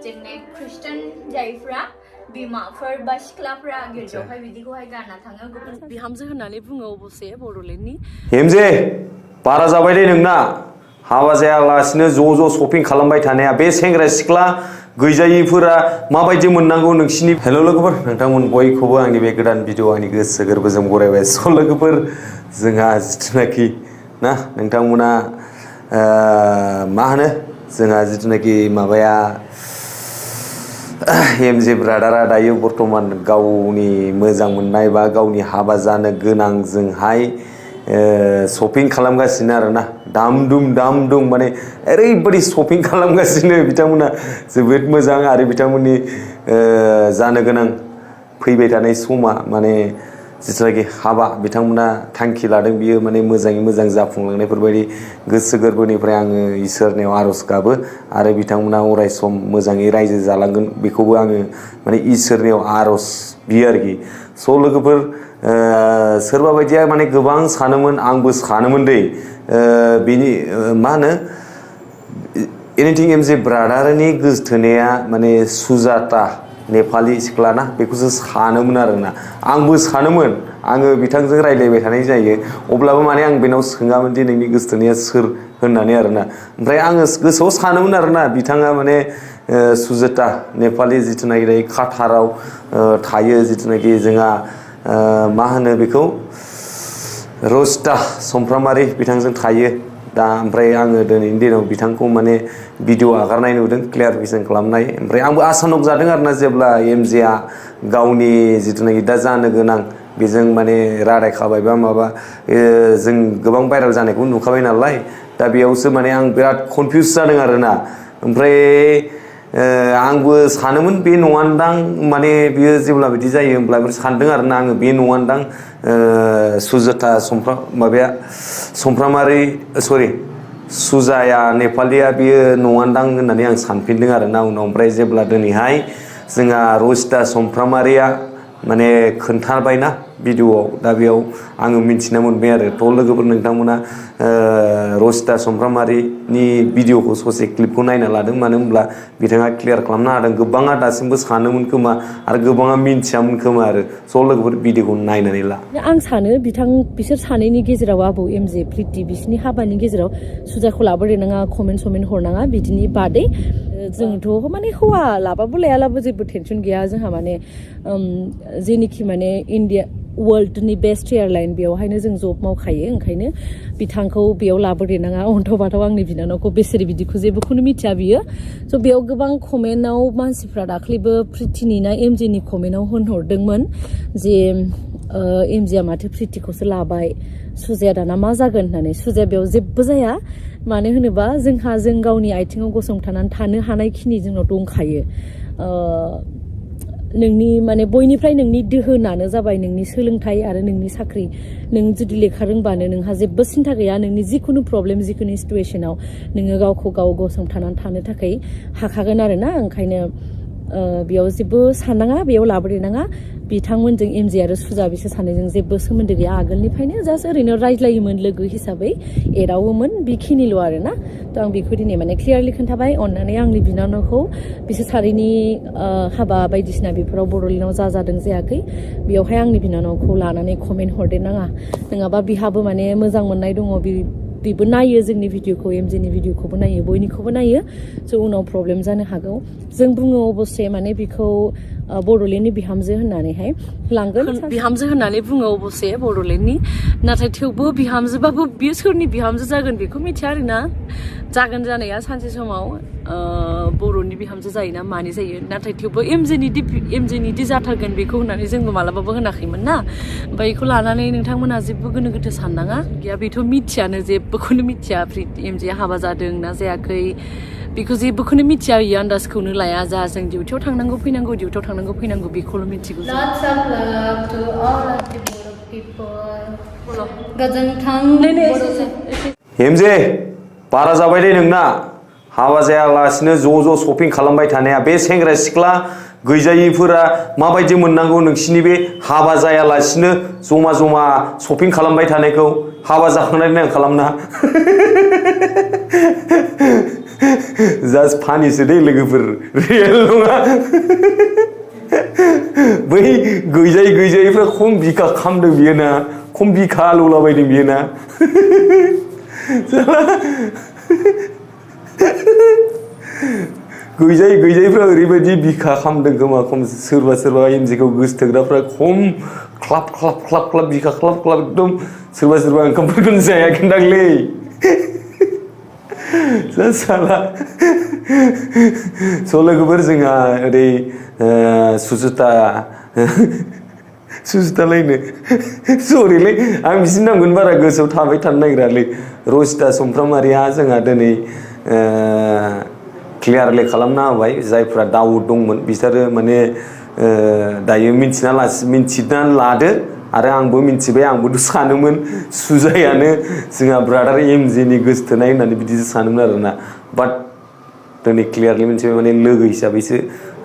जोंनि खृष्टान जायफ्रा बिमाफोर बा सिख्लाफ्रा गिर्जायावहाय बिदिखौहाय गानना थाङो गुबुन बिहामजो होननानै बुङो अबसे बड'लेण्डनि हेमजे बारा जाबाय दे नोंना हाबा जायालासिनो ज' शपिं खालामबाय थानाया बे सेंग्रा सिख्ला गैजायिफोरा माबायदि मोननांगौ नोंसिनि हेल' लोगोफोर नोंथांमोन बयखौबो आंनि बे गोदान भिडिअ आंनि गोसो गोरबोजों बरायबाय स' लोगोफोर जोंहा जिथुनाखि ना नोंथांमोना मा होनो जोंहा जिथुनाखि माबाया हेमजे ब्रादारा दायो बर्थमान गावनि मोजां मोननाय बा गावनि हाबा जानो गोनांजोंहाय शपिं खालामगासिनो आरोना दाम दुम माने ओरैबायदि शपिं खालामगासिनो बिथांमोना जोबोद मोजां आरो बिथांमोननि जानो गोनां फैबाय थानाय समा माने जिथुनाखि हाबा बिथांमोना थांखि लादों बियो माने मोजाङै मोजां जाफुंलांनायफोरबायदि गोसो गोरबोनिफ्राय आङो इसोरनियाव आर'ज गाबो आरो बिथांमोना अराय सम मोजाङै रायजो जालांगोन बेखौबो आङो माने इसोरनियाव आर'ज बियो आरोखि स' लोगोफोर सोरबा बायदिया माने गोबां सानोमोन आंबो सानोमोन दै बिनि मा होनो एनिथिं एमजे ब्रादारनि गोसोथोनाया माने सुजाता नेपालि सिख्लाना बेखौसो सानोमोन आरोना आंबो सानोमोन आङो बिथांजों रायज्लायबाय थानाय जायो अब्लाबो माने आं बेनाव सोङामोन दि नोंनि गोसोथोनाया सोर होननानै आरोना ओमफ्राय आङो गोसोआव सानोमोन आरोना बिथाङा माने सुजाता नेपालि जिथुनाखि दायो काटाराव थायो जिथुनाखि जोंहा मा होनो बेखौ रस्ता समफ्रामारि बिथांजों थायो दा ओमफ्राय आङो दिनैनि दिनाव बिथांखौ माने भिडिअ आगारनाय नुदों क्लियारिफिकेसन खालामनाय ओमफ्राय आंबो आसानक जादों आरोना जेब्ला एमजेआ गावनि जिथुनाखि दा जानो गोनां बेजों माने रादाय खाबाय बा माबा जों गोबां भाइरेल जानायखौ नुखाबाय नालाय दा बेयावसो माने आं बिराद कनफिउस जादों आरोना ओमफ्राय आंबो सानोमोन बे नङानदां माने बियो जेब्ला बिदि जायो होमब्ला सानदों आरोना आङो बे नङानदां सुजाता समफ्रामारि सरि सुजाया नेपालिया बियो नङानदां होननानै आं सानफिनदों आरोना उनाव ओमफ्राय जेब्ला दिनैहाय जोंहा रस्ता समफ्रामारिया माने खोन्थाबायना भिडिअआव दा बेयाव आङो मिन्थिना मोनबाय आरो थ' लोगोफोर नोंथांमोना रस्ता समफ्रामारिनि भिडिअखौ ससे क्लिपखौ नायना लादों मानो होनब्ला बिथाङा क्लियार खालामनो हादों गोबाङा दासिमबो सानोमोन खोमा आरो गोबाङा मिन्थियामोन खोमा आरो स' लोगोफोर भिडिअखौ नायनानै ला आं सानो बिसोर सानैनि गेजेराव आबौ एमजे प्रिति बिसोरनि हाबानि गेजेराव सुजाखौ लाबोदेरनाङा कमेन्ट हरनाङा बिदिनि बादै जोंथ' माने हौवा लाबाबो लायालाबो जेबो टेनसन गैया जोंहा माने जेनिखि माने इन्डिया वर्ल्डनि बेस्ट एयारलाइन बेयावहायनो जों जब मावखायो ओंखायनो बिथांखौ बेयाव लाबोदेरनाङा अन्थाव बाथाव आंनि बिनानावखौ बेसोर बिदिखौ जेबोखौनो मिथिया बियो स' बेयाव गोबां कमेन्टआव मानसिफ्रा दाख्लैबो प्रितिनि ना एमजेनि कमेन्टआव होनहरदोंमोन जे एमजेआ माथो प्रितिखौसो लाबाय सुजाया दाना मा जागोन होननानै सुजाया बेयाव जेबो जाया मानो होनोबा जोंहा जों गावनि आथिङाव गसंथानानै थानो हानायखिनि जोंनाव दंखायो नोंनि माने बयनिफ्राय नोंनि दोहोनानो जाबाय नोंनि सोलोंथाइ आरो नोंनि साख्रि नों जुदि लेखा रोंबानो नोंहा जेबो सिन्था गैया नोंनि जिखुनु प्रब्लेम जिखुनु सिटुवेसनाव नोङो गावखौ गाव गसंथानानै थानो थाखाय हाखागोन आरोना ओंखायनो बेयाव जेबो साननाङा बेयाव लाबोदेरनाङा बिथांमोनजों एमजे आरो सुजा बिसोर सानैजों जेबो सोमोन्दो गैया आगोलनिफ्रायनो जास्ट ओरैनो रायज्लायोमोन लोगो हिसाबै एदावोमोन बेखिनिल' आरोना थ' आं बेखौ दिनै माने क्लियारलि खोन्थाबाय अननानै आंनि बिनानावखौ बिसोर सानैनि हाबा बायदिसिना बेफोराव बड'लेण्डआव जादों जायाखै बेयावहाय आंनि बिनानावखौ लानानै कमेन्ट हरदेरनाङा नङाबा बिहाबो माने मोजां मोननाय दङ बेबो नायो जोंनि भिडिअखौ एमजेनि भिडिअखौबो नायो बयनिखौबो नायो स' उनाव प्रब्लेम जानो हागौ जों बुङो अबस्से माने बेखौ बड'लेण्डनि बिहामजो होननानैहाय लांगोन बिहामजो होननानै बुङो अबस्से बड'लेण्डनि नाथाय थेवबो बिहामजोबाबो बियो सोरनि बिहामजो जागोन बेखौ मिथिया आरोना जागोन जानाया सानसे समाव बर'नि बिहामजो जायोना मानि जायो नाथाय थेवबो एमजेनि जाथारगोन बेखौ होननानै जोंबो मालाबाबो होनाखैमोन ना ओमफ्राय बेखौ लानानै नोंथांमोना जेबो गोनो गोथो साननाङा गैया बेथ' मिथियानो जेबोखौनो मिथिया एमजेआ हाबा जादों ना जायाखै बेखौ जेबोखौनो मिथिया बियो आन्दाजखौनो लाया जा जों डिउटियाव थांनांगौ फैनांगौ बेखौल' मिथिगौ हेमजे बारा जाबाय दे नोंना हाबा जायालासिनो ज' शपिं खालामबाय थानाया बे सेंग्रा सिख्ला गैजायिफोरा माबायदि मोननांगौ नोंसिनि बे हाबा जायालासिनो जमा शपिं खालामबाय थानायखौ हाबा जाखांनायनि आं खालामना जास्ट फानिसो दै लोगोफोर रियेल नङा बै गैजायैफ्रा खम बिखा खामदों बियो ना खम बिखा आलौलाबायदों बियो ना गैजायैफ्रा ओरैबायदि बिखा खामदों खोमा खम सोरबा एमजेखौ गोसथोग्राफ्रा खम ख्लाब बिखा ख्लाब एकदम सोरबा ओंखामफोरखौनो जायाखैदांलै साला स' लोगोफोर जोंहा ओरै सुजुतालायनो सरिलै आं बिसिनि नामखौनो बारा गोसोआव थाबाय थानो नागिरालै रसिता समफ्रामारिया जोंहा दिनै क्लियारलि खालामना होबाय जायफ्रा डाउट दंमोन बिसोरो माने दायो मिन्थिना लादो आरो आंबो मिन्थिबाय आंबोथ' सानोमोन सुजायानो जोंहा ब्रादार एमजेनि गोसथोनाय होननानै बिदिसो सानोमोन आरोना बाट दिनै क्लियारलि मिन्थिबाय माने लोगो हिसाबैसो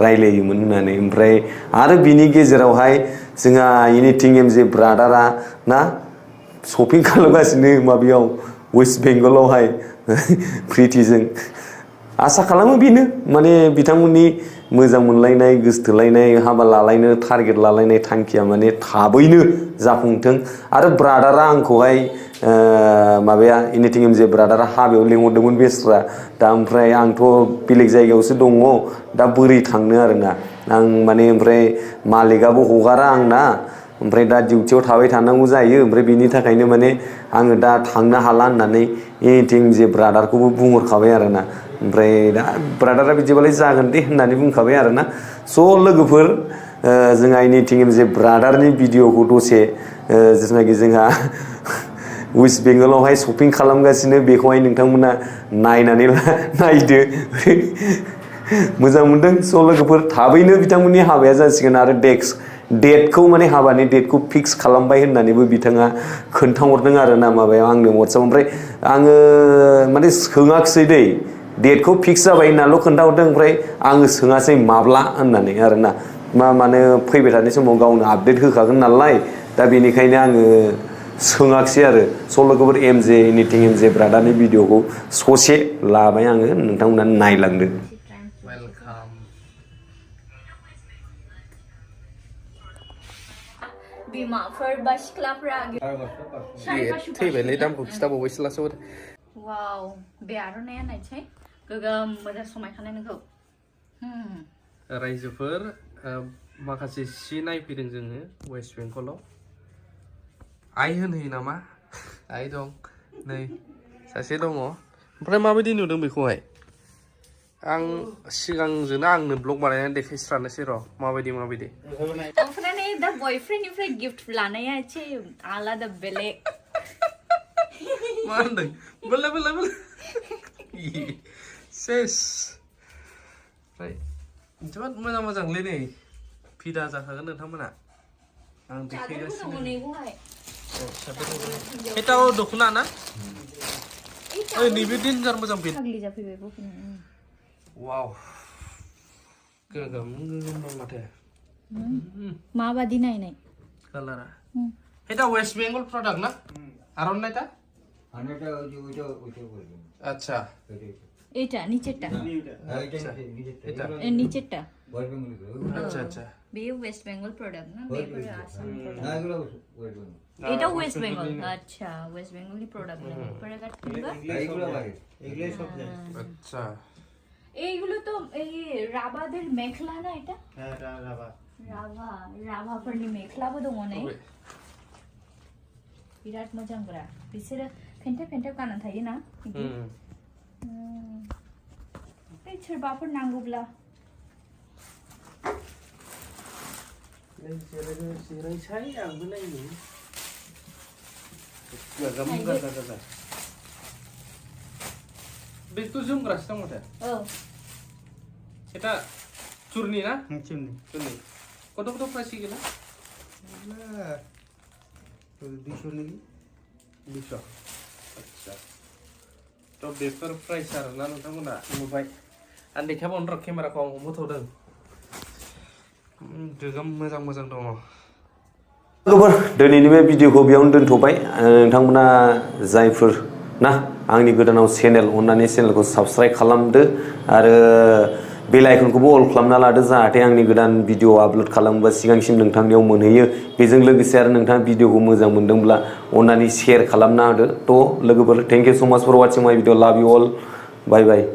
रायलायोमोन होननानै ओमफ्राय आरो बिनि गेजेरावहाय जोंहा एनिथिं एमजे ब्रादारा ना शपिं खालामगासिनो माबायाव वेस्ट बेंगलावहाय प्रितिजों आसा खालामो बेनो माने बिथांमोननि मोजां मोनलायनाय गोसथोलायनाय हाबा लालायनो टारगेट लालायनाय थांखिया माने थाबैनो जाफुंथों आरो ब्रादारा आंखौहाय माबाया एनिथिं एमजे ब्रादारा हाबायाव लिंहरदोंमोन बेस्रा दा ओमफ्राय आंथ' बेलेग जायगायावसो दङ दा बोरै थांनो आरोना आं माने ओमफ्राय मालिकआबो हगारा आंना ओमफ्राय दा डिउटियाव थाबाय थानांगौ जायो ओमफ्राय बिनि थाखायनो माने आङो दा थांनो हाला होननानै एनिथिं एमजे ब्रादारखौबो बुंहरखाबाय आरोना ओमफ्राय दा ब्रादारा बिदिबालाय जागोन दे होननानै बुंखाबाय आरोना स' लोगोफोर जोंहा एनिथिं एमजे ब्रादारनि भिडिअखौ दसे जिथुनाखि जोंहा वेस्ट बेंगलावहाय शपिं खालामगासिनो बेखौहाय नोंथांमोना नायनानै नायदो मोजां मोनदों स' लोगोफोर थाबैनो बिथांमोननि हाबाया जासिगोन आरो डेटखौ माने हाबानि डेटखौ फिक्स खालामबाय होननानैबो बिथाङा खोन्थाहरदों आरो ना माबायाव आंनो वाट्सआप ओमफ्राय आङो माने सोङाखिसै दै डेटखौ फिक्स जाबाय होननाल' खोन्थाहरदों ओमफ्राय आङो सोङासै माब्ला होननानै आरोना माने फैबाय थानाय समाव गावनो आपडेट होखागोन नालाय दा बेनिखायनो आङो सोङाखिसै आरो स' लोगोफोर एनिथिं एमजे ब्रादारनि भिडिअखौ ससे लाबाय आङो नोंथांमोना नायलांदो बिमाफोर बा सिख्लाफ्रा थैबायलै दामखौ खिथाबावबायसो लासाव वाव बे आर'नाइया नायसै गोगोम मोजां समायखानाय नोंखौ रायजोफोर माखासे सि नायफैदों जोङो वेस्ट बेंगलाव आइ होनहैयो नामा आइ दं नै सासे दङ ओमफ्राय माबायदि नुदों बेखौहाय आं सिगांजोंनो आंनो ब्लग बानायनानै देखायस्रानोसै र' माबायदि ओमफ्राय दा बयफ्रेन्डनिफ्राय गिफ्ट लानाया एसे आलादा बेलेग मा होनदों बोले सेस ओमफ्राय जोबोद मोजांलै नै फिदा जाखागोन नोंथांमोना आं देखायगासिनो एटाव दख'ना ना ओइ नैबे डेन्जार मोजां बेन वाव गोगोम दं माथो माबादि नायनाय कालारा এটা ওয়েস্ট বেঙ্গল প্রোডাক্ট না আরন্নাইটা আচ্ছা এটা নিচেরটা নিচেরটা আচ্ছা আচ্ছা বে ওয়েস্ট বেঙ্গল প্রোডাক্ট না বেপরে আসাম প্রোডাক্ট এটা ওয়েস্ট বেঙ্গল আচ্ছা ওয়েস্ট বেঙ্গলি প্রোডাক্ট না প্রোডাক্ট কিনবা এগুলাই সব আচ্ছা এইগুলো তো এই রাবাদের মেখলা না এটা হ্যাঁ এটা राभाफोरनि मेख्लाबो दङ नै बिराद मोजां ब्रा बिसोरो फेन्टेप गाननानै थायो ना ओइ सोरबाफोर नांगौब्ला जिरायसाय आंबो नायनो गोगोम गाजा बेथ' जोमग्रासो दं माथो औ এটা চুর্নি না চুর্নি কত প্রাইস গেল 200 নাকি 200 আচ্ছা তো বেফার প্রাইস আর না नोंथांमोना नुबाय आं देखायबावनो र' केमेराखौ आं हमथ'दों गोगोम मोजां दङ लोगोफोर दिनैनि बे भिडिअखौ बेयावनो दोनथ'बाय नोंथांमोना जायफोर ना आंनि गोदानाव चेनेल अननानै चेनेलखौ साबस्क्राइब खालामदो आरो बेल आइकनखौबो अल खालामना लादो जाहाथे आंनि गोदान भिडिअ आपल'ड खालामोबा सिगांसिन नोंथांनियाव मोनहैयो बेजों लोगोसे आरो नोंथाङा भिडिअखौ मोजां मोनदोंब्ला अननानै शेयार खालामना होदो थ' लोगोफोर थेंक इउ सो माच फर वाचिं माय भिडिअ लाभ इउ अल बाय बाय